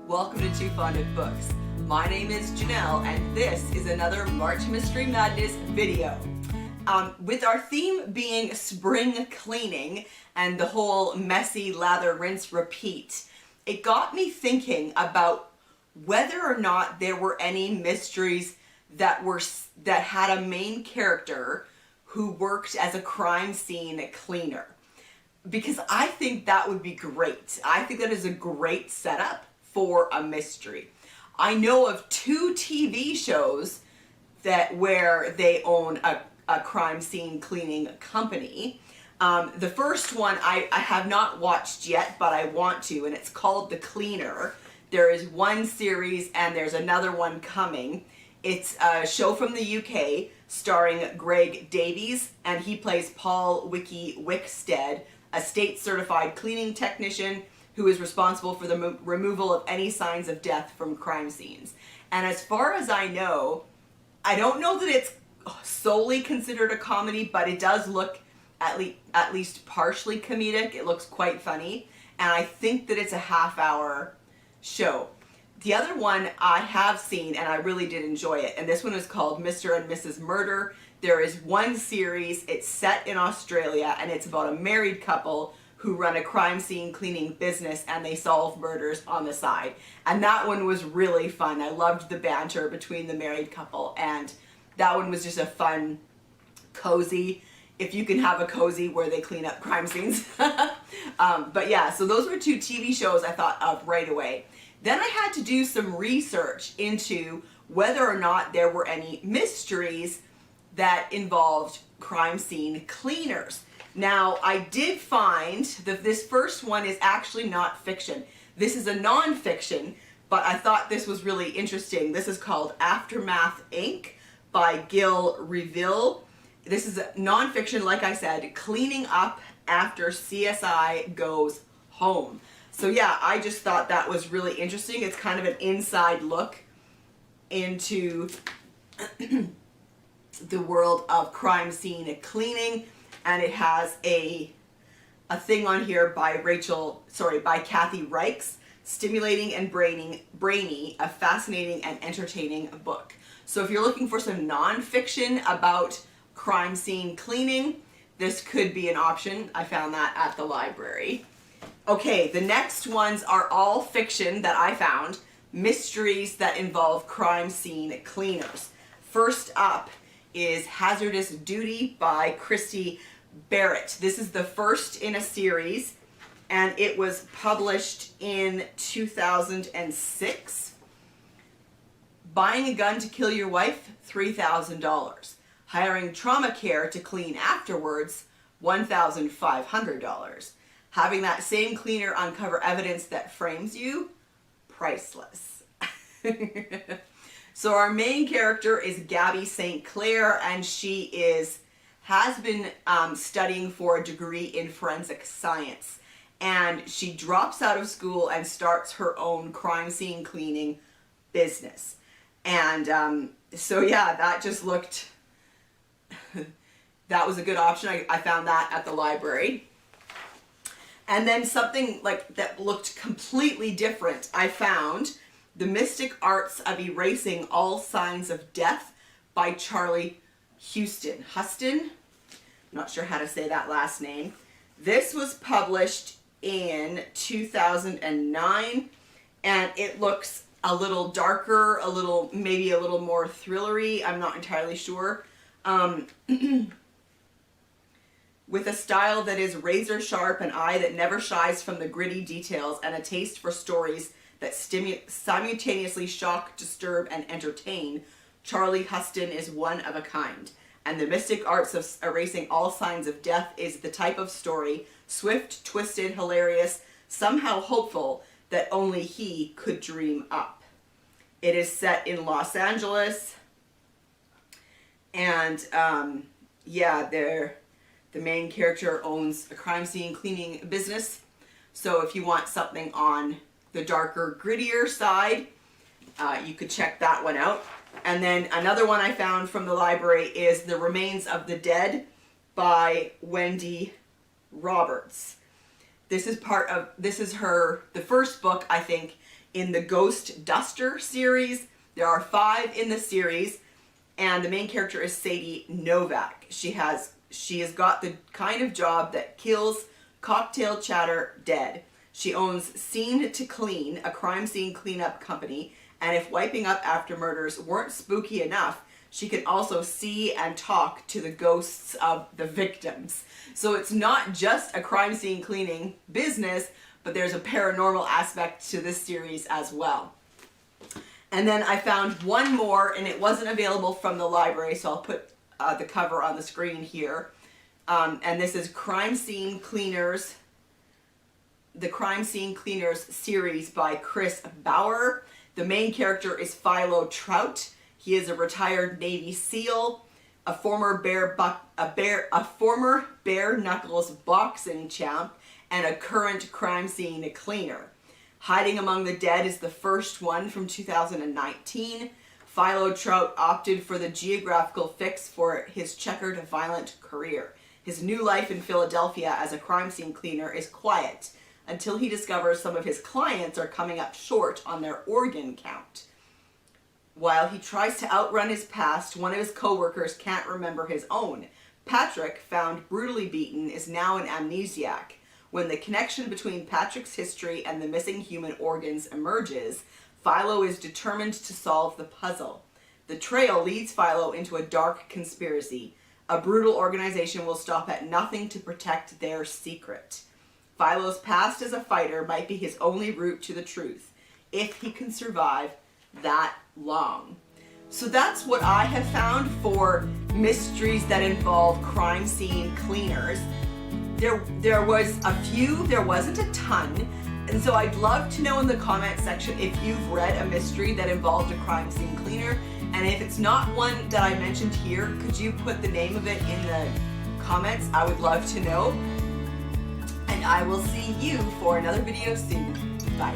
Welcome to Too Fond of Books. My name is Janelle, and this is another March Mystery Madness video. With our theme being spring cleaning and the whole messy lather, rinse, repeat, it got me thinking about whether or not there were any mysteries that had a main character who worked as a crime scene cleaner. Because I think that would be great. I think that is a great setup for a mystery. I know of 2 TV shows where they own a crime scene cleaning company. The first one I have not watched yet, but I want to, and it's called The Cleaner. There is one series and there's another one coming. It's a show from the UK starring Greg Davies, and he plays Paul Wicky Wickstead, a state-certified cleaning technician who is responsible for the removal of any signs of death from crime scenes. And as far as I know, I don't know that it's solely considered a comedy, but it does look at least partially comedic. It looks quite funny, and I think that it's a half-hour show. The other one I have seen, and I really did enjoy it, and this one is called Mr. and Mrs. Murder. There is one series, it's set in Australia, and it's about a married couple who run a crime scene cleaning business, and they solve murders on the side. And that one was really fun. I loved the banter between the married couple, and that one was just a fun, cozy, if you can have a cozy where they clean up crime scenes. But yeah, so those were 2 TV shows I thought of right away. Then I had to do some research into whether or not there were any mysteries that involved crime scene cleaners. Now, I did find that this first one is actually not fiction. This is a non-fiction, but I thought this was really interesting. This is called Aftermath Inc. by Gil Reavill. This is a non-fiction, like I said, cleaning up after CSI goes home. So yeah, I just thought that was really interesting. It's kind of an inside look into the world of crime scene cleaning. And it has a thing on here by Kathy Reichs, Stimulating and Brainy, a fascinating and entertaining book. So if you're looking for some non-fiction about crime scene cleaning, this could be an option. I found that at the library. Okay, the next ones are all fiction that I found, mysteries that involve crime scene cleaners. First up is Hazardous Duty by Christy Barritt. This is the first in a series, and it was published in 2006. Buying a gun to kill your wife, $3,000. Hiring trauma care to clean afterwards, $1,500. Having that same cleaner uncover evidence that frames you, priceless. So our main character is Gabby St. Clair, and she has been studying for a degree in forensic science. And she drops out of school and starts her own crime scene cleaning business. And so yeah, that just looked, that was a good option. I found that at the library. And then something like that looked completely different. I found The Mystic Arts of Erasing All Signs of Death by Huston. I'm not sure how to say that last name. This was published in 2009, and it looks a little darker, maybe a little more thrillery. I'm not entirely sure. With a style that is razor sharp, an eye that never shies from the gritty details, and a taste for stories that simultaneously shock, disturb, and entertain, Huston is one of a kind. And The Mystic Arts of Erasing All Signs of Death is the type of story, swift, twisted, hilarious, somehow hopeful, that only he could dream up. It is set in Los Angeles, and yeah, the main character owns a crime scene cleaning business. So if you want something on the darker, grittier side, you could check that one out. And then another one I found from the library is The Remains of the Dead by Wendy Roberts. This is the first book, I think, in the Ghost Duster series. There are 5 in the series, and the main character is Sadie Novak. She has got the kind of job that kills cocktail chatter dead. She owns Scene to Clean, a crime scene cleanup company, and if wiping up after murders weren't spooky enough, she can also see and talk to the ghosts of the victims. So it's not just a crime scene cleaning business, but there's a paranormal aspect to this series as well. And then I found one more, and it wasn't available from the library, so I'll put the cover on the screen here. And this is Crime Scene Cleaners, the Crime Scene Cleaners series by Chris Bauer. The main character is PHILO TROUT. He is a retired Navy SEAL, a former bare knuckles boxing champ, and a current crime scene cleaner. Hiding Among the Dead is the first one from 2019. PHILO TROUT opted for the geographical fix for his checkered violent career. His new life in Philadelphia as a crime scene cleaner is quiet until he discovers some of his clients are coming up short on their organ count. While he tries to outrun his past, one of his co-workers can't remember his own. Patrick, found brutally beaten, is now an amnesiac. When the connection between Patrick's history and the missing human organs emerges, PHILO is determined to solve the puzzle. The trail leads PHILO into a dark conspiracy. A brutal organization will stop at nothing to protect their secret. PHILO's past as a fighter might be his only route to the truth, if he can survive that long. So that's what I have found for mysteries that involve crime scene cleaners. There was a few, there wasn't a ton, and so I'd love to know in the comment section if you've read a mystery that involved a crime scene cleaner, and if it's not one that I mentioned here, could you put the name of it in the comments? I would love to know. And I will see you for another video soon. Bye.